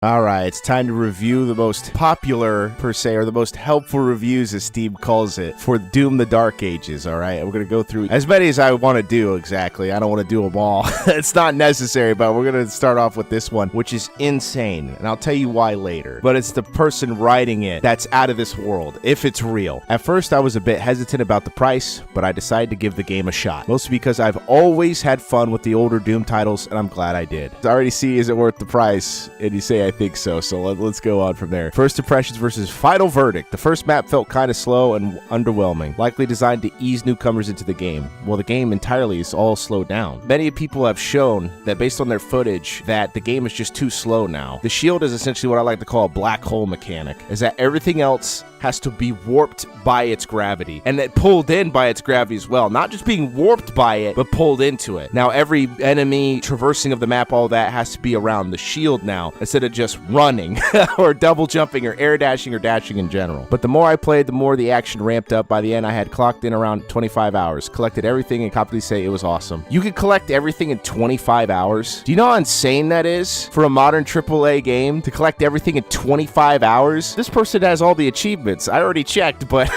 All right, it's time to review the most popular, per se, or the most helpful reviews, as Steam calls it, for Doom the Dark Ages, all right? We're going to go through as many as I want to do, exactly. I don't want to do them all. It's not necessary, but we're going to start off with this one, which is insane, and I'll tell you why later. But it's the person writing it that's out of this world, if it's real. At first, I was a bit hesitant about the price, but I decided to give the game a shot, mostly because I've always had fun with the older Doom titles, and I'm glad I did. I already see, is it worth the price? And you say, I think so let's go on from there. First impressions versus final verdict. The first map felt kind of slow and underwhelming, likely designed to ease newcomers into the game. Well, the game entirely is all slowed down. Many people have shown that based on their footage that the game is just too slow now. The shield is essentially what I like to call a black hole mechanic, is that everything else has to be warped by its gravity, and it pulled in by its gravity as well. Not just being warped by it, but pulled into it. Now, every enemy traversing of the map, all that has to be around the shield now, instead of just running, or double jumping, or air dashing, or dashing in general. But the more I played, the more the action ramped up. By the end, I had clocked in around 25 hours, collected everything, and confidently say it was awesome. You can collect everything in 25 hours? Do you know how insane that is for a modern AAA game, to collect everything in 25 hours? This person has all the achievements. I already checked, but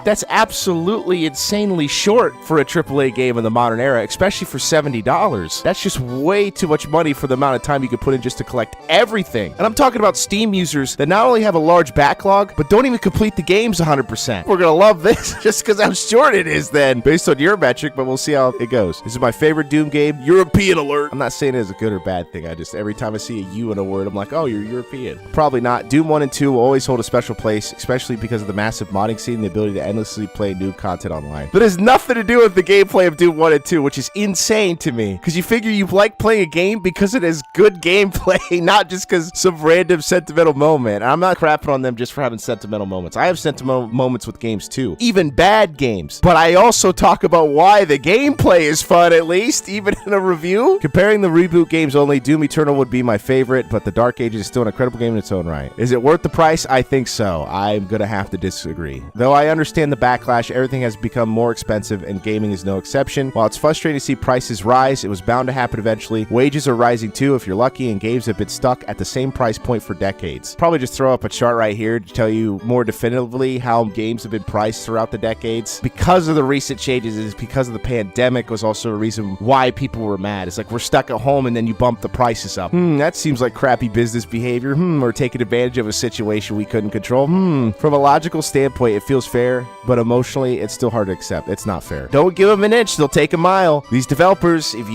that's absolutely insanely short for a AAA game in the modern era, especially for $70. That's just way too much money for the amount of time you could put in just to collect everything. And I'm talking about Steam users that not only have a large backlog, but don't even complete the games 100%. We're gonna love this just because how short it is then, based on your metric, but we'll see how it goes. This is my favorite Doom game. European alert. I'm not saying it as a good or bad thing. I just, every time I see a U in a word, I'm like, oh, you're European. Probably not. Doom 1 and 2 will always hold a special place, especially because of the massive modding scene and the ability to endlessly play new content online. But it has nothing to do with the gameplay of Doom 1 and 2, which is insane to me, because you figure you like playing a game because it has good gameplay, not just because some random sentimental moment. I'm not crapping on them just for having sentimental moments. I have sentimental moments with games too, even bad games. But I also talk about why the gameplay is fun, at least, even in a review. Comparing the reboot games only, Doom Eternal would be my favorite, but the Dark Ages is still an incredible game in its own right. Is it worth the price? I think so. I'm gonna have to disagree. Though I understand the backlash, everything has become more expensive, and gaming is no exception. While it's frustrating to see prices rise, it was bound to happen eventually. Wages are rising too if you're lucky, and games have been stuck at the same price point for decades. Probably just throw up a chart right here to tell you more definitively how games have been priced throughout the decades. Because of the recent changes, is because of the pandemic was also a reason why people were mad. It's like, we're stuck at home and then you bump the prices up. That seems like crappy business behavior. Or taking advantage of a situation we couldn't control. From a logical standpoint, it feels fair, but emotionally, it's still hard to accept. It's not fair. Don't give them an inch, they'll take a mile. These developers, if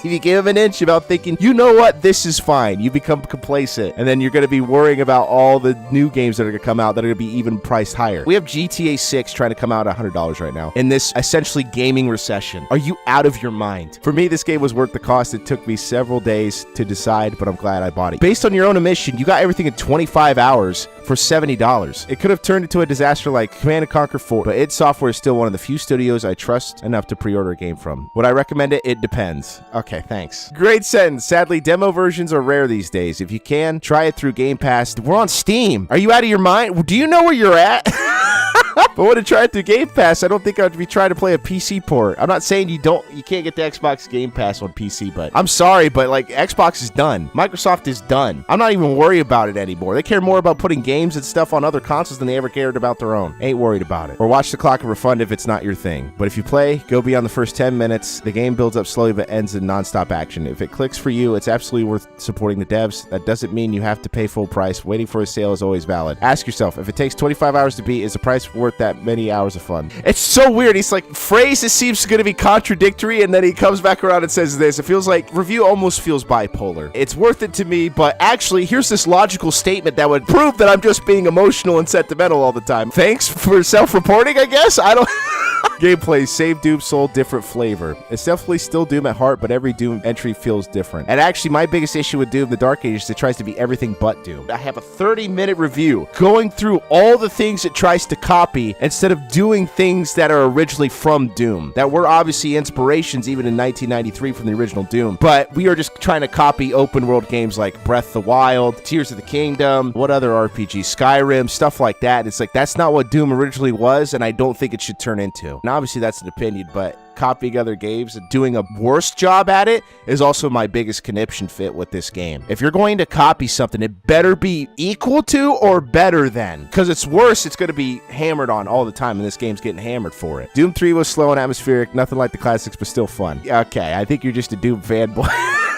you give them an inch about thinking, you know what, this is fine, you become complacent, and then you're going to be worrying about all the new games that are going to come out that are going to be even priced higher. We have GTA 6 trying to come out at $100 right now in this essentially gaming recession. Are you out of your mind? For me, this game was worth the cost. It took me several days to decide, but I'm glad I bought it. Based on your own admission, you got everything in 25 hours for $70. It could have turned into a disaster like Command & Conquer 4, but id Software is still one of the few studios I trust enough to pre-order a game from. Would I recommend it? It depends. Okay, thanks. Great sentence. Sadly, demo versions are rare these days. If you can, try it through Game Pass. We're on Steam. Are you out of your mind? Do you know where you're at? But when I try it through Game Pass, I don't think I'd be trying to play a PC port. I'm not saying you can't get the Xbox Game Pass on PC, but I'm sorry, but like, Xbox is done. Microsoft is done. I'm not even worried about it anymore. They care more about putting games and stuff on other consoles than they ever cared about their own. Ain't worried about it. Or watch the clock and refund if it's not your thing. But if you play, go beyond the first 10 minutes. The game builds up slowly but ends in non-stop action. If it clicks for you, it's absolutely worth supporting the devs. That doesn't mean you have to pay full price. Waiting for a sale is always valid. Ask yourself, if it takes 25 hours to beat, is the price worth that many hours of fun? It's so weird. He's like, phrase it seems going to be contradictory, and then he comes back around and says this. It feels like review almost feels bipolar. It's worth it to me, but actually, here's this logical statement that would prove that I'm just being emotional and sentimental all the time. Thanks for self-reporting, I guess? I don't... Gameplay, same Doom, soul, different flavor. It's definitely still Doom at heart, but every Doom entry feels different. And actually, my biggest issue with Doom, the Dark Ages, is it tries to be everything but Doom. I have a 30-minute review going through all the things it tries to copy instead of doing things that are originally from Doom, that were obviously inspirations even in 1993 from the original Doom. But we are just trying to copy open world games like Breath of the Wild, Tears of the Kingdom, what other RPG, Skyrim, stuff like that. It's like, that's not what Doom originally was, and I don't think it should turn into. Now, obviously, that's an opinion, but copying other games and doing a worse job at it is also my biggest conniption fit with this game. If you're going to copy something, it better be equal to or better than, because it's worse, it's going to be hammered on all the time, and this game's getting hammered for it. Doom 3 was slow and atmospheric, nothing like the classics, but still fun. Okay, I think you're just a Doom fanboy.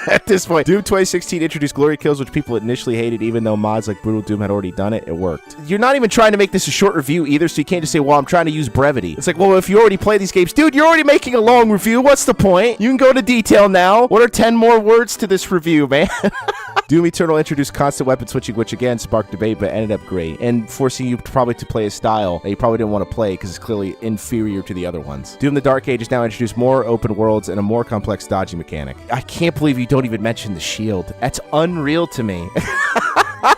At this point, Doom 2016 introduced glory kills, which people initially hated, even though mods like Brutal Doom had already done it. It worked. You're not even trying to make this a short review either, so you can't just say, well, I'm trying to use brevity. It's like, well, if you already play these games, dude, you're already making a long review. What's the point? You can go into detail now. What are 10 more words to this review, man? Doom Eternal introduced constant weapon switching, which again sparked debate, but ended up great, and forcing you probably to play a style that you probably didn't want to play because it's clearly inferior to the other ones. Doom the Dark Ages now introduced more open worlds and a more complex dodging mechanic. I can't believe you don't even mention the shield. That's unreal to me.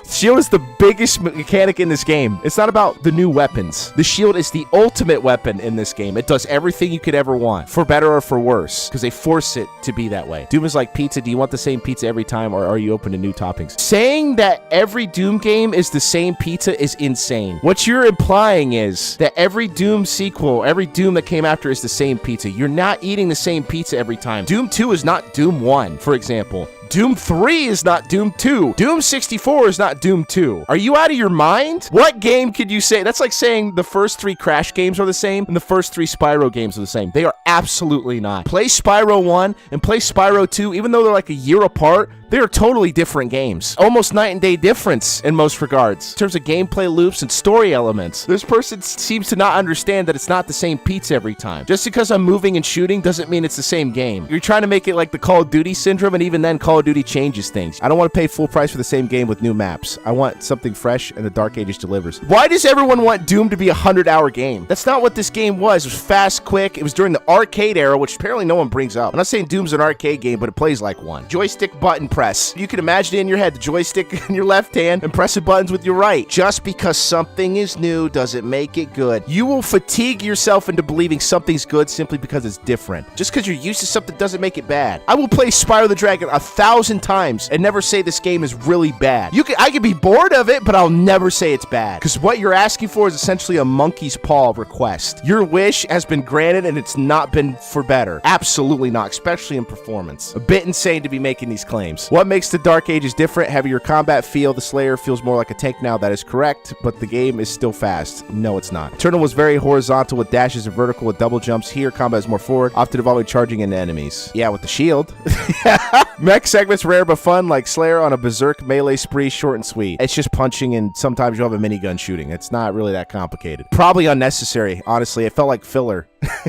Shield is the biggest mechanic in this game. It's not about the new weapons. The shield is the ultimate weapon in this game. It does everything you could ever want, for better or for worse, because they force it to be that way. Doom is like pizza. Do you want the same pizza every time, or are you open to new toppings? Saying that every Doom game is the same pizza is insane. What you're implying is that every Doom sequel, every Doom that came after is the same pizza. You're not eating the same pizza every time. Doom 2 is not Doom 1, for example. Doom 3 is not Doom 2. Doom 64 is not Doom 2. Are you out of your mind? What game could you say? That's like saying the first 3 Crash games are the same and the first 3 Spyro games are the same. They are absolutely not. Play Spyro 1 and play Spyro 2, even though they're like a year apart, they are totally different games. Almost night and day difference in most regards. In terms of gameplay loops and story elements. This person seems to not understand that it's not the same pizza every time. Just because I'm moving and shooting doesn't mean it's the same game. You're trying to make it like the Call of Duty syndrome, and even then Call of Duty changes things. I don't want to pay full price for the same game with new maps. I want something fresh, and the Dark Ages delivers. Why does everyone want Doom to be a 100-hour game? That's not what this game was. It was fast, quick. It was during the arcade era, which apparently no one brings up. I'm not saying Doom's an arcade game, but it plays like one. Joystick button press. You can imagine it in your head, the joystick in your left hand and pressing buttons with your right. Just because something is new doesn't make it good. You will fatigue yourself into believing something's good simply because it's different. Just because you're used to something doesn't make it bad. I will play Spyro the Dragon 1,000 times and never say this game is really bad. I could be bored of it, but I'll never say it's bad. Because what you're asking for is essentially a monkey's paw request. Your wish has been granted and it's not been for better. Absolutely not, especially in performance. A bit insane to be making these claims. What makes the Dark Ages different? Heavier combat feel. The Slayer feels more like a tank now. That is correct, but the game is still fast. No, it's not. Eternal was very horizontal with dashes and vertical with double jumps. Here, combat is more forward, often involving charging into enemies. Yeah, with the shield. Mech segments rare but fun, like Slayer on a berserk melee spree, short and sweet. It's just punching, and sometimes you'll have a minigun shooting. It's not really that complicated. Probably unnecessary, honestly. It felt like filler.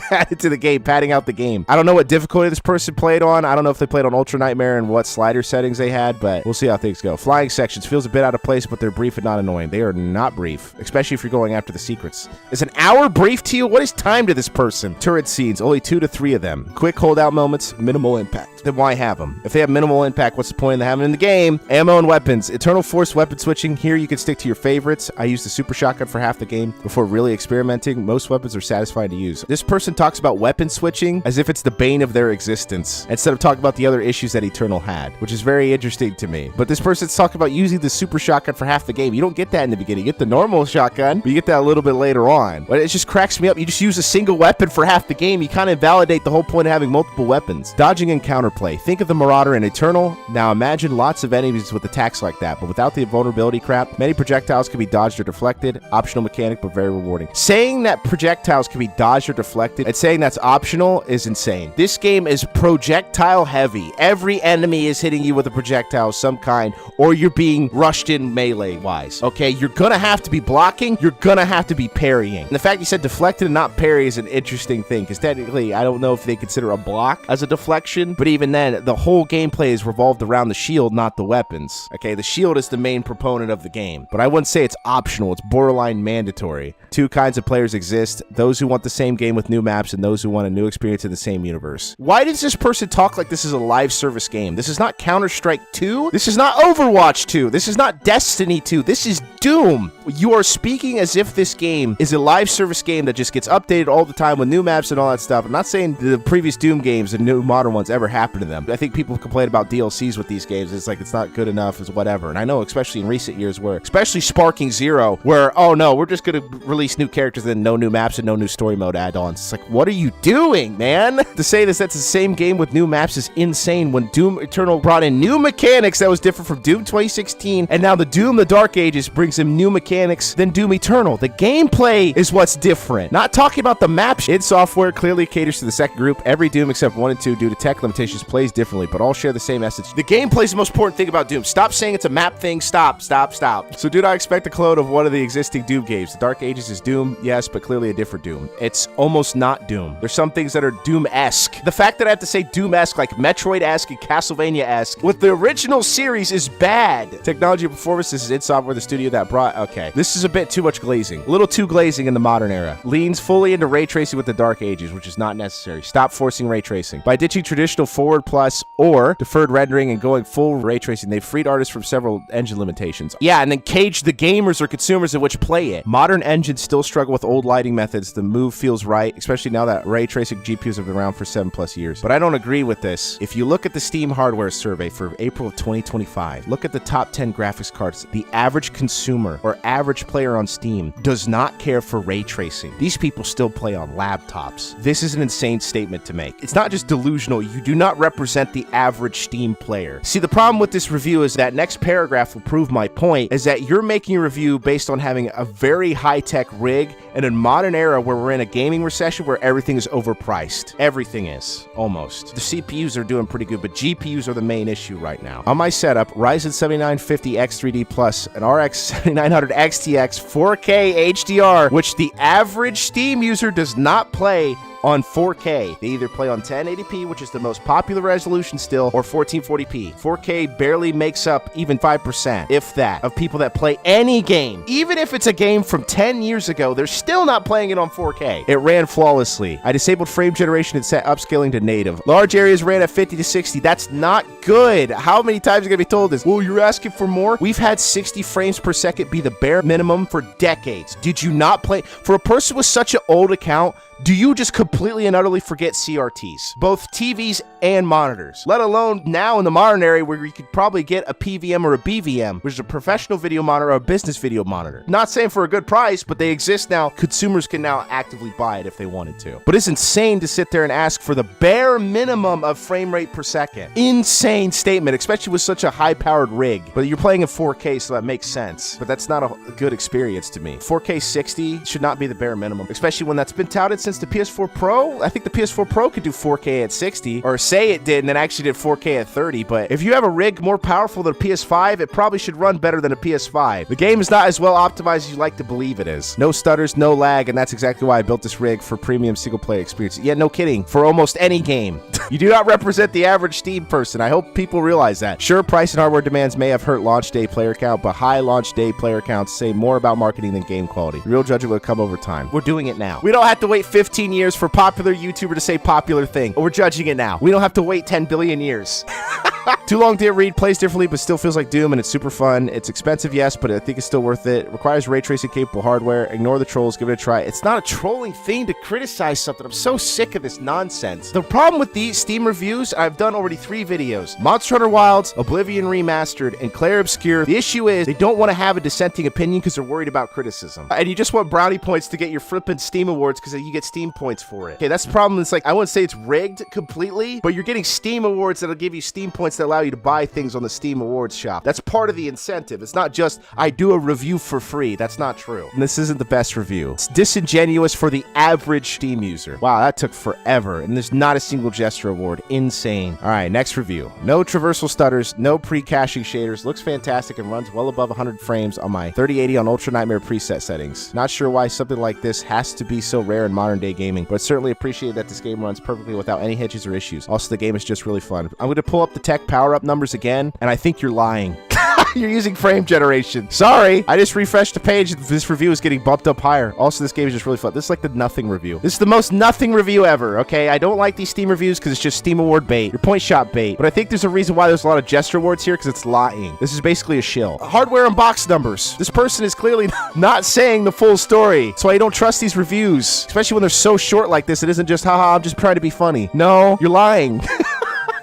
Added to the game, padding out the game. I don't know what difficulty this person played on. I don't know if they played on Ultra Nightmare and what slider settings they had, but we'll see how things go. Flying sections feels a bit out of place, but they're brief and not annoying. They are not brief, especially if you're going after the secrets. Is an hour brief to you? What is time to this person? Turret scenes, only 2 to 3 of them. Quick holdout moments, minimal impact. Then why have them? If they have minimal impact, what's the point of having them in the game? Ammo and weapons. Eternal Force weapon switching. Here you can stick to your favorites. I used the super shotgun for half the game before really experimenting. Most weapons are satisfying to use. This person talks about weapon switching as if it's the bane of their existence, instead of talking about the other issues that Eternal had, which is very interesting to me. But this person's talking about using the super shotgun for half the game. You don't get that in the beginning. You get the normal shotgun, but you get that a little bit later on. But it just cracks me up. You just use a single weapon for half the game. You kind of invalidate the whole point of having multiple weapons. Dodging and counterplay. Think of the Marauder in Eternal. Now imagine lots of enemies with attacks like that, but without the vulnerability crap. Many projectiles can be dodged or deflected. Optional mechanic, but very rewarding. Saying that projectiles can be dodged or deflected and saying that's optional is insane. This game is projectile heavy. Every enemy is hitting you with a projectile of some kind, or you're being rushed in melee wise. Okay, you're gonna have to be blocking, you're gonna have to be parrying. And the fact you said deflected and not parry is an interesting thing, because technically I don't know if they consider a block as a deflection, but even then the whole gameplay is revolved around the shield, not the weapons. Okay, the shield is the main proponent of the game, but I wouldn't say it's optional. It's borderline mandatory. 2 kinds of players exist: those who want the same game with new maps and those who want a new experience in the same universe. Why does this person talk like this is a live service game? This is not Counter-Strike 2. This is not Overwatch 2. This is not Destiny 2. This is Doom. You are speaking as if this game is a live service game that just gets updated all the time with new maps and all that stuff. I'm not saying the previous Doom games and new modern ones ever happened to them. I think people complain about DLCs with these games. It's like it's not good enough, it's whatever. And I know, especially in recent years, where, especially Sparking Zero, where, oh no, we're just going to release new characters and then no new maps and no new story mode add-ons. balance. It's like, what are you doing, man? To say this, that's the same game with new maps is insane. When Doom Eternal brought in new mechanics that was different from Doom 2016, and now the Doom The Dark Ages brings in new mechanics than Doom Eternal. The gameplay is what's different. Not talking about the map. id Software clearly caters to the second group. Every Doom except 1 and 2 due to tech limitations plays differently, but all share the same message. The gameplay is the most important thing about Doom. Stop saying it's a map thing. Stop. So do not expect a clone of one of the existing Doom games. The Dark Ages is Doom, yes, but clearly a different Doom. It's almost not Doom. There's some things that are Doom-esque. The fact that I have to say Doom-esque, like Metroid-esque and Castlevania-esque, with the original series is bad. Technology and performance, this is id Software, the studio that brought... Okay, this is a bit too much glazing. A little too glazing in the modern era. Leans fully into ray tracing with the Dark Ages, which is not necessary. Stop forcing ray tracing. By ditching traditional forward plus or deferred rendering and going full ray tracing, they've freed artists from several engine limitations. Yeah, and then cage the gamers or consumers in which play it. Modern engines still struggle with old lighting methods. The move feels right, especially now that ray tracing GPUs have been around for 7+ years. But I don't agree with this. If you look at the Steam hardware survey for April of 2025, look at the top 10 graphics cards. The average consumer or average player on Steam does not care for ray tracing. These people still play on laptops. This is an insane statement to make. It's not just delusional. You do not represent the average Steam player. See, the problem with this review is that next paragraph will prove my point, is that you're making a review based on having a very high-tech rig in a modern era where we're in a gaming recession where everything is overpriced. Everything is, almost. The CPUs are doing pretty good, but GPUs are the main issue right now. On my setup, Ryzen 7950X 3D Plus, an RX 7900 XTX 4K HDR, which the average Steam user does not play on 4K. They either play on 1080p, which is the most popular resolution still, or 1440p. 4K barely makes up even 5%, if that, of people that play any game. Even if it's a game from 10 years ago, they're still not playing it on 4K. It ran flawlessly. I disabled frame generation and set upscaling to native. Large areas ran at 50 to 60. That's not good. How many times are you gonna be told this? Well, you're asking for more? We've had 60 frames per second be the bare minimum for decades. Did you not play? For a person with such an old account, do you just completely and utterly forget CRTs? Both TVs and monitors. Let alone now in the modern era where you could probably get a PVM or a BVM, which is a professional video monitor or a business video monitor. Not saying for a good price, but they exist now. Consumers can now actively buy it if they wanted to. But it's insane to sit there and ask for the bare minimum of frame rate per second. Insane statement, especially with such a high-powered rig. But you're playing in 4K, so that makes sense. But that's not a good experience to me. 4K 60 should not be the bare minimum, especially when that's been touted since the PS4 Pro. I think the PS4 Pro could do 4K at 60, or say it did and then actually did 4K at 30, but if you have a rig more powerful than a PS5, it probably should run better than a PS5. The game is not as well optimized as you like to believe it is. No stutters, no lag, and that's exactly why I built this rig for premium single-player experience. Yeah, no kidding. For almost any game. You do not represent the average Steam person. I hope people realize that. Sure, price and hardware demands may have hurt launch day player count, but high launch day player counts say more about marketing than game quality. The real judgment will come over time. We're doing it now. We don't have to wait 15 years for popular YouTuber to say popular thing. We're judging it now. We don't have to wait 10 billion years. Too long to read, plays differently, but still feels like Doom, and it's super fun. It's expensive, yes, but I think it's still worth it. Requires ray tracing capable hardware. Ignore the trolls, give it a try. It's not a trolling thing to criticize something. I'm so sick of this nonsense. The problem with these Steam reviews, I've done already 3 videos. Monster Hunter Wilds, Oblivion Remastered, and Clair Obscur. The issue is they don't want to have a dissenting opinion because they're worried about criticism. And you just want brownie points to get your flippin' Steam awards because you get Steam points for it. Okay, that's the problem. It's like, I wouldn't say it's rigged completely, but you're getting Steam awards that'll give you Steam points that allow you to buy things on the Steam Awards shop. That's part of the incentive. It's not just, I do a review for free. That's not true. And this isn't the best review. It's disingenuous for the average Steam user. Wow, that took forever. And there's not a single gesture award. Insane. All right, next review. No traversal stutters, no pre-caching shaders. Looks fantastic and runs well above 100 frames on my 3080 on Ultra Nightmare preset settings. Not sure why something like this has to be so rare in modern day gaming, but certainly appreciate that this game runs perfectly without any hitches or issues. Also, the game is just really fun. I'm going to pull up the tech power-up numbers again, and I think you're lying. You're using frame generation. Sorry, I just refreshed the page. This review is getting bumped up higher. Also, this game is just really fun. This is like the nothing review. This is the most nothing review ever, okay? I don't like these Steam reviews because it's just Steam Award bait. Your point shot bait. But I think there's a reason why there's a lot of gesture awards here because it's lying. This is basically a shill. Hardware and box numbers. This person is clearly not saying the full story. So I don't trust these reviews, especially when they're so short like this. It isn't just, haha, I'm just trying to be funny. No, you're lying.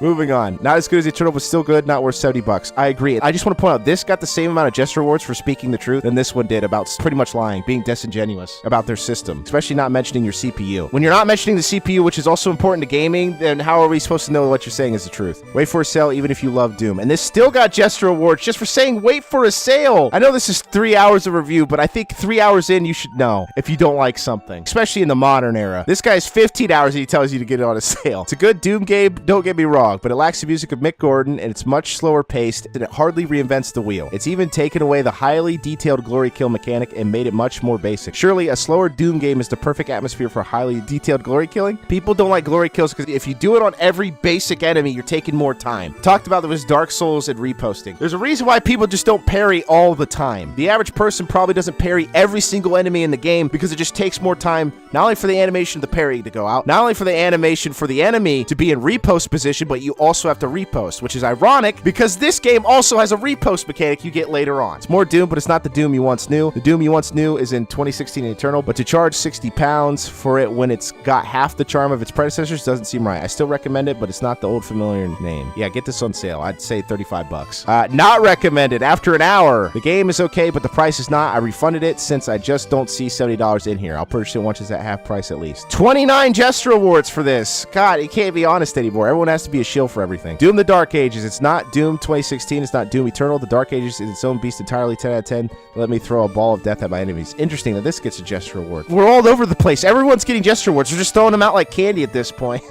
Moving on. Not as good as Eternal, but still good. Not worth $70. I agree. I just want to point out, this got the same amount of gesture rewards for speaking the truth than this one did about pretty much lying, being disingenuous about their system, especially not mentioning your CPU. When you're not mentioning the CPU, which is also important to gaming, then how are we supposed to know what you're saying is the truth? Wait for a sale even if you love Doom. And this still got gesture rewards just for saying wait for a sale. I know this is 3 hours of review, but I think 3 hours in, you should know if you don't like something, especially in the modern era. This guy's 15 hours and he tells you to get it on a sale. It's a good Doom game, don't get me wrong, but it lacks the music of Mick Gordon and it's much slower paced and it hardly reinvents the wheel. It's even taken away the highly detailed glory kill mechanic and made it much more basic. Surely a slower Doom game is the perfect atmosphere for highly detailed glory killing. People don't like glory kills because if you do it on every basic enemy, you're taking more time. Talked about there was Dark Souls and reposting. There's a reason why people just don't parry all the time. The average person probably doesn't parry every single enemy in the game because it just takes more time, not only for the animation of the parry to go out, not only for the animation for the enemy to be in repost position, but you also have to repost, which is ironic because this game also has a repost mechanic you get later on. It's more Doom, but it's not the Doom you once knew. The Doom you once knew is in 2016 Eternal, but to charge £60 for it when it's got half the charm of its predecessors doesn't seem right. I still recommend it, but it's not the old familiar name. Yeah, get this on sale. I'd say $35. Not recommended. After an hour, the game is okay, but the price is not. I refunded it since I just don't see $70 in here. I'll purchase it once it's at half price at least. 29 gesture rewards for this. God, it can't be honest anymore. Everyone has to be a shill for everything. Doom the Dark Ages. It's not Doom 2016. It's not Doom Eternal. The Dark Ages is its own beast entirely. 10 out of 10. Let me throw a ball of death at my enemies. Interesting that this gets a gesture reward. We're all over the place. Everyone's getting gesture rewards. We're just throwing them out like candy at this point.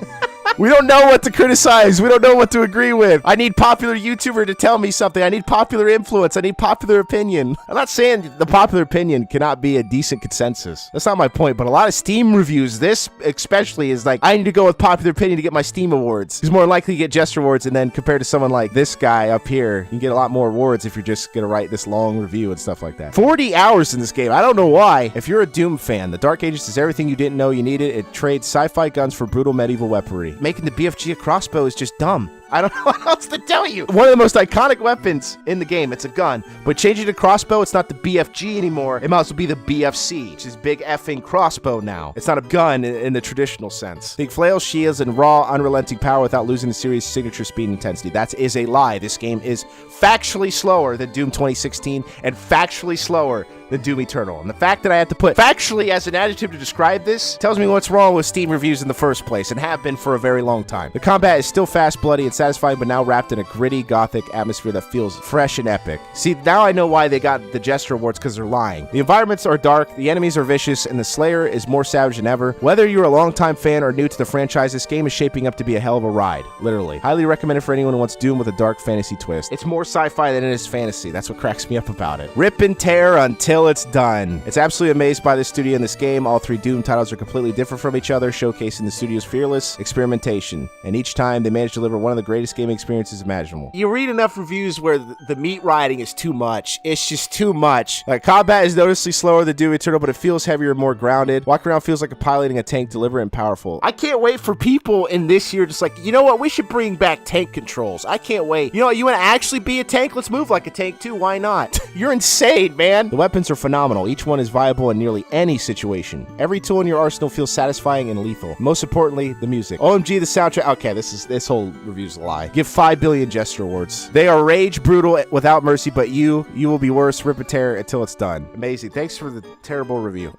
We don't know what to criticize. We don't know what to agree with. I need popular YouTuber to tell me something. I need popular influence. I need popular opinion. I'm not saying the popular opinion cannot be a decent consensus. That's not my point, but a lot of Steam reviews, this especially, is like, I need to go with popular opinion to get my Steam awards. He's more likely to get gesture awards, and then compared to someone like this guy up here, you can get a lot more awards if you're just going to write this long review and stuff like that. 40 hours in this game. I don't know why. If you're a Doom fan, the Dark Ages is everything you didn't know you needed. It trades sci-fi guns for brutal medieval weaponry. Making the BFG a crossbow is just dumb. I don't know what else to tell you. One of the most iconic weapons in the game. It's a gun. But changing to crossbow, it's not the BFG anymore. It might as well be the BFC, which is big effing crossbow now. It's not a gun in the traditional sense. Think flails, shields, and raw, unrelenting power without losing the series' signature speed and intensity. That is a lie. This game is factually slower than Doom 2016 and factually slower than Doom Eternal. And the fact that I have to put factually as an adjective to describe this tells me what's wrong with Steam reviews in the first place, and have been for a very long time. The combat is still fast, bloody, and satisfying, but now wrapped in a gritty, gothic atmosphere that feels fresh and epic. See, now I know why they got the gesture awards, because they're lying. The environments are dark, the enemies are vicious, and the Slayer is more savage than ever. Whether you're a longtime fan or new to the franchise, this game is shaping up to be a hell of a ride. Literally. Highly recommended for anyone who wants Doom with a dark fantasy twist. It's more sci-fi than it is fantasy. That's what cracks me up about it. Rip and tear until it's done. It's absolutely amazed by the studio in this game. All three Doom titles are completely different from each other, showcasing the studio's fearless experimentation. And each time, they manage to deliver one of the greatest gaming experiences imaginable. You read enough reviews where the meat riding is too much. It's just too much. Like, combat is noticeably slower than Doom Eternal, but it feels heavier and more grounded. Walking around feels like piloting a tank, deliberate and powerful. I can't wait for people in this year just like, you know what, we should bring back tank controls. I can't wait. You know what, you want to actually be a tank? Let's move like a tank too. Why not? You're insane, man. The weapons are phenomenal. Each one is viable in nearly any situation. Every tool in your arsenal feels satisfying and lethal. Most importantly, the music. OMG, the soundtrack. Okay, this whole review's a lie. Give 5 billion gesture awards. They are rage brutal without mercy, but you will be worse. Rip and tear until it's done. Amazing. Thanks for the terrible review.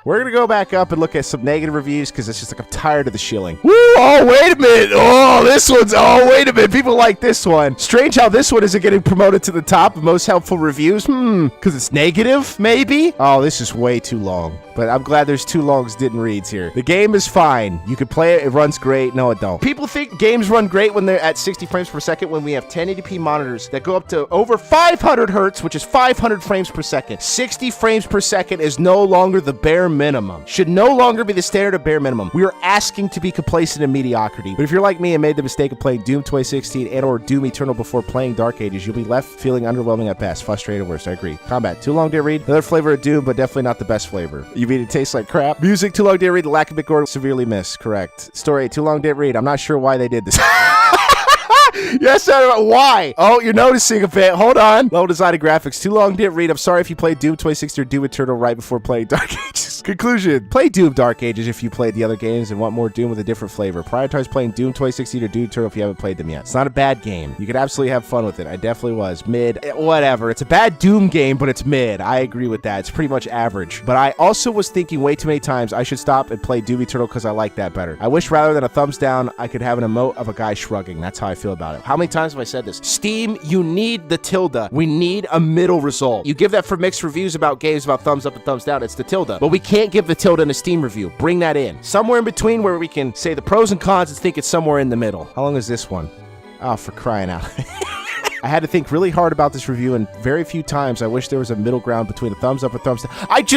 We're gonna go back up and look at some negative reviews because it's just like I'm tired of the shilling. Woo! Oh, wait a minute. Oh, this one's. Oh, wait a minute. People like this one. Strange how this one isn't getting promoted to the top of most helpful reviews. Because it's negative, maybe? Oh, this is way too long. But I'm glad there's 2 longs didn't reads here. The game is fine. You can play it. It runs great. No, it don't. People think games run great when they're at 60 frames per second when we have 1080p monitors that go up to over 500 hertz, which is 500 frames per second. 60 frames per second is no longer the bare minimum. Should no longer be the standard of bare minimum. We are asking to be complacent in mediocrity. But if you're like me and made the mistake of playing Doom 2016 and or Doom Eternal before playing Dark Ages, you'll be left feeling underwhelming at best. Frustrated at worst. I agree. Combat. Too long, dear read. Another flavor of Doom, but definitely not the best flavor. You mean it tastes like crap? Music. Too long, dear read. The lack of Mick Gordon. Severely missed. Correct. Story. Too long, dear read. I'm not sure why they did this. Yes, why? Oh, you're noticing a bit. Hold on. Low design and graphics. Too long, didn't read. I'm sorry if you played Doom 2016 or Doom Eternal right before playing Dark Ages. Conclusion. Play Doom Dark Ages if you played the other games and want more Doom with a different flavor. Prioritize playing Doom 2016 or Doom Eternal if you haven't played them yet. It's not a bad game. You could absolutely have fun with it. I definitely was. Mid, whatever. It's a bad Doom game, but it's mid. I agree with that. It's pretty much average. But I also was thinking way too many times I should stop and play Doom Eternal because I like that better. I wish rather than a thumbs down, I could have an emote of a guy shrugging. That's how I feel about it. How many times have I said this? Steam, you need the tilde. We need a middle result. You give that for mixed reviews about games about thumbs up and thumbs down. It's the tilde. But we can't give the tilde in a Steam review. Bring that in. Somewhere in between where we can say the pros and cons and think it's somewhere in the middle. How long is this one? Oh, for crying out. I had to think really hard about this review, and very few times I wish there was a middle ground between a thumbs up and thumbs down.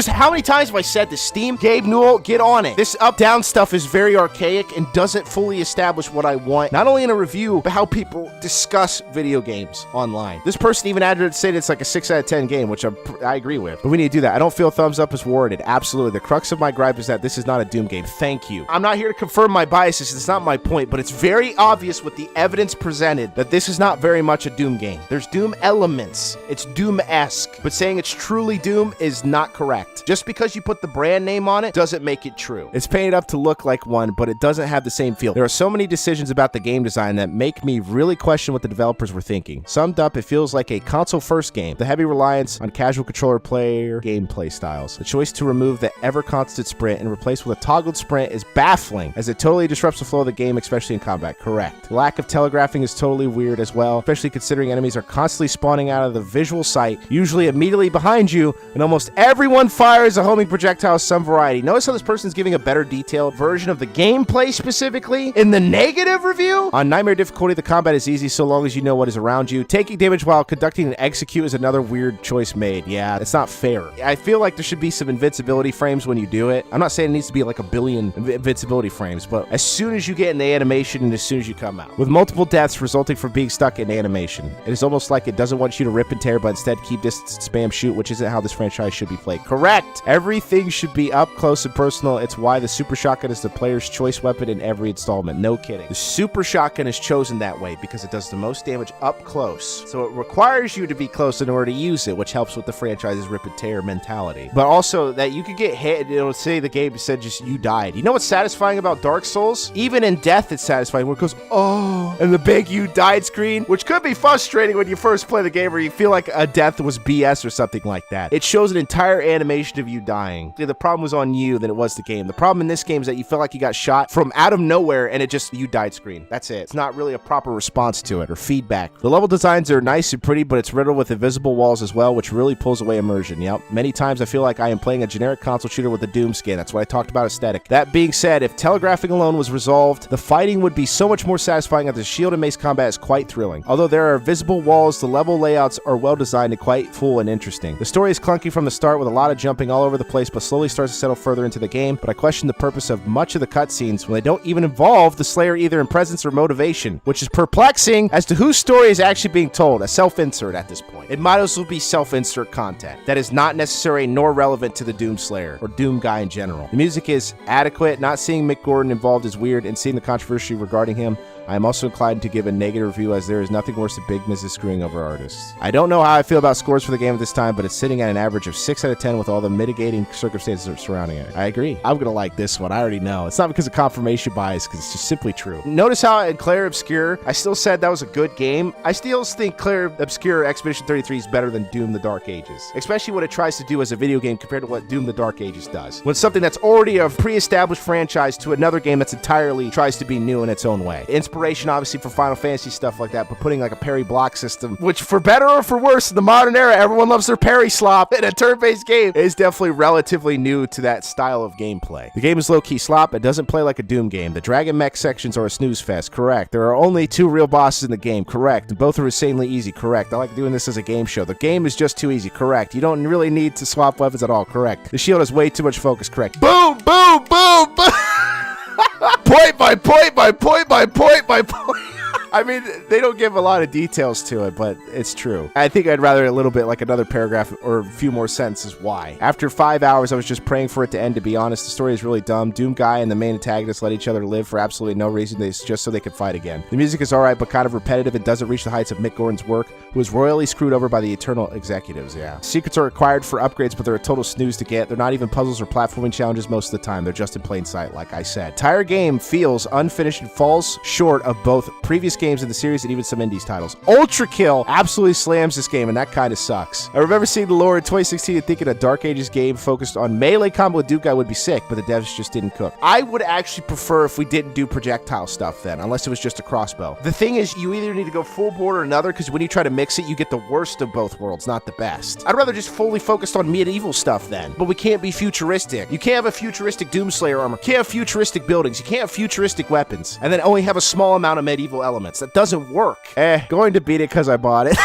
How many times have I said this? Steam, Gabe Newell, get on it. This up-down stuff is very archaic and doesn't fully establish what I want, not only in a review, but how people discuss video games online. This person even added to say it's like a 6 out of 10 game, which I agree with. But we need to do that. I don't feel thumbs up is warranted. Absolutely. The crux of my gripe is that this is not a Doom game. Thank you. I'm not here to confirm my biases. It's not my point, but it's very obvious with the evidence presented that this is not very much a Doom game. There's Doom elements. It's Doom-esque. But saying it's truly Doom is not correct. Just because you put the brand name on it doesn't make it true. It's painted up to look like one, but it doesn't have the same feel. There are so many decisions about the game design that make me really question what the developers were thinking. Summed up, it feels like a console-first game. The heavy reliance on casual controller player gameplay styles. The choice to remove the ever-constant sprint and replace with a toggled sprint is baffling, as it totally disrupts the flow of the game, especially in combat. Correct. The lack of telegraphing is totally weird as well, especially considering enemies are constantly spawning out of the visual sight, usually immediately behind you, and almost everyone fires a homing projectile of some variety. Notice how this person's giving a better detailed version of the gameplay specifically in the negative review? On Nightmare difficulty, the combat is easy so long as you know what is around you. Taking damage while conducting an execute is another weird choice made. Yeah, it's not fair. I feel like there should be some invincibility frames when you do it. I'm not saying it needs to be like a billion invincibility frames, but as soon as you get in the animation and as soon as you come out. With multiple deaths resulting from being stuck in animation. It is almost like it doesn't want you to rip and tear, but instead keep distance, spam, shoot, which isn't how this franchise should be played. Correct! Everything should be up close and personal. It's why the Super Shotgun is the player's choice weapon in every installment. No kidding. The Super Shotgun is chosen that way because it does the most damage up close. So it requires you to be close in order to use it, which helps with the franchise's rip and tear mentality. But also that you could get hit and it'll say the game said just you died. You know what's satisfying about Dark Souls? Even in death it's satisfying where it goes, oh, and the big you died screen, which could be frustrating when you first play the game or you feel like a death was BS or something like that. It shows an entire animation of you dying. The problem was on you than it was the game. The problem in this game is that you feel like you got shot from out of nowhere and it just, you died screen. That's it. It's not really a proper response to it or feedback. The level designs are nice and pretty, but it's riddled with invisible walls as well, which really pulls away immersion. Yep. Many times I feel like I am playing a generic console shooter with a Doom skin. That's what I talked about aesthetic. That being said, if telegraphing alone was resolved, the fighting would be so much more satisfying as the shield and mace combat is quite thrilling. Although there are visible walls, the level layouts are well designed and quite full and interesting. The story is clunky from the start with a lot of jumping all over the place, but slowly starts to settle further into the game, but I question the purpose of much of the cutscenes when they don't even involve the Slayer either in presence or motivation, which is perplexing as to whose story is actually being told, a self-insert at this point. It might as well be self-insert content that is not necessary nor relevant to the Doom Slayer or Doom guy in general. The music is adequate. Not seeing Mick Gordon involved is weird, and seeing the controversy regarding him, I am also inclined to give a negative review as there is nothing worse than big misses screwing over artists. I don't know how I feel about scores for the game at this time, but it's sitting at an average of 6 out of 10 with all the mitigating circumstances surrounding it. I agree. I'm going to like this one. I already know. It's not because of confirmation bias, because it's just simply true. Notice how in Claire Obscure, I still said that was a good game. I still think Claire Obscure Expedition 33 is better than Doom the Dark Ages, especially what it tries to do as a video game compared to what Doom the Dark Ages does. When something that's already a pre-established franchise to another game that's entirely tries to be new in its own way. Inspiration, obviously, for Final Fantasy stuff like that, but putting like a parry block system, which for better or for worse in the modern era, everyone loves their parry slop in a turn-based game, is definitely relatively new to that style of gameplay. The game is low-key slop. It doesn't play like a Doom game. The Dragon Mech sections are a snooze fest. Correct. There are only 2 real bosses in the game. Correct. And both are insanely easy. Correct. I like doing this as a game show. The game is just too easy. Correct. You don't really need to swap weapons at all. Correct. The shield has way too much focus. Correct. Boom, boom, boom, boom. Point by point by point by point by point. I mean, they don't give a lot of details to it, but it's true. I think I'd rather a little bit like another paragraph or a few more sentences why. After 5 hours, I was just praying for it to end, to be honest. The story is really dumb. Doom guy and the main antagonist let each other live for absolutely no reason, just so they could fight again. The music is alright, but kind of repetitive and doesn't reach the heights of Mick Gordon's work. who was royally screwed over by the Eternal executives, yeah. Secrets are required for upgrades, but they're a total snooze to get. They're not even puzzles or platforming challenges most of the time. They're just in plain sight, like I said. Entire game feels unfinished and falls short of both previous games in the series and even some indies titles. Ultra Kill absolutely slams this game, and that kind of sucks. I remember seeing the lore in 2016 and thinking a Dark Ages game focused on melee combo with Doom Guy would be sick, but the devs just didn't cook. I would actually prefer if we didn't do projectile stuff then, unless it was just a crossbow. The thing is, you either need to go full board or another, because when you try to mix it, you get the worst of both worlds, not the best. I'd rather just fully focused on medieval stuff then, but we can't be futuristic. You can't have a futuristic Doomslayer armor. You can't have futuristic buildings. You can't have futuristic weapons, and then only have a small amount of medieval elements. That doesn't work. Going to beat it because I bought it.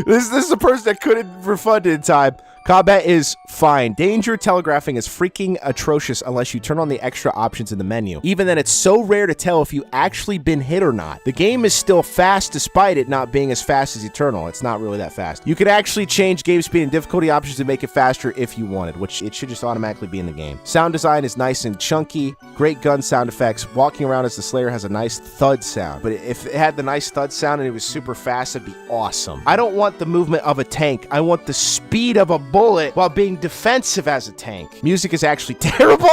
This is a person that couldn't refund it in time. Combat is fine. Danger telegraphing is freaking atrocious unless you turn on the extra options in the menu. Even then, it's so rare to tell if you actually been hit or not. The game is still fast despite it not being as fast as Eternal. It's not really that fast. You could actually change game speed and difficulty options to make it faster if you wanted, which it should just automatically be in the game. Sound design is nice and chunky. Great gun sound effects. Walking around as the Slayer has a nice thud sound. But if it had the nice thud sound and it was super fast, it'd be awesome. I don't want the movement of a tank. I want the speed of a bullet while being defensive as a tank. Music is actually terrible.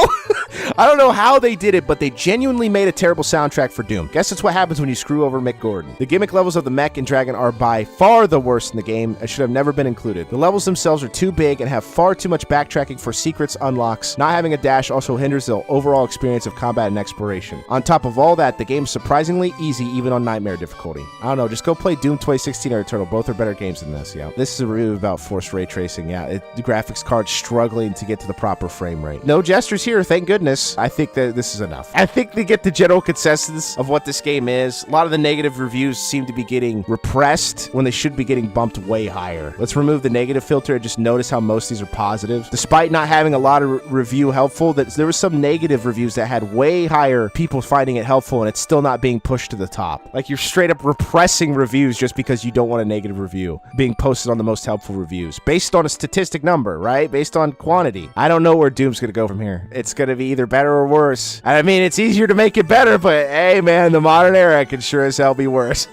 I don't know how they did it, but they genuinely made a terrible soundtrack for Doom. Guess that's what happens when you screw over Mick Gordon. The gimmick levels of the mech and dragon are by far the worst in the game and should have never been included. The levels themselves are too big and have far too much backtracking for secrets unlocks. Not having a dash also hinders the overall experience of combat and exploration. On top of all that, the game is surprisingly easy even on Nightmare difficulty. I don't know, just go play Doom 2016 or Eternal. Both are better games than this, yeah. This is a review about forced ray tracing, yeah. The graphics card struggling to get to the proper frame rate. No gestures here, thank goodness. I think that this is enough. I think they get the general consensus of what this game is. A lot of the negative reviews seem to be getting repressed when they should be getting bumped way higher. Let's remove the negative filter and just notice how most of these are positive. Despite not having a lot of review helpful, there was some negative reviews that had way higher people finding it helpful, and it's still not being pushed to the top. Like, you're straight up repressing reviews just because you don't want a negative review being posted on the most helpful reviews based on a statistic number, right? Based on quantity. I don't know where Doom's gonna go from here. It's gonna be either better or worse. I mean, it's easier to make it better, but hey man, the modern era can sure as hell be worse.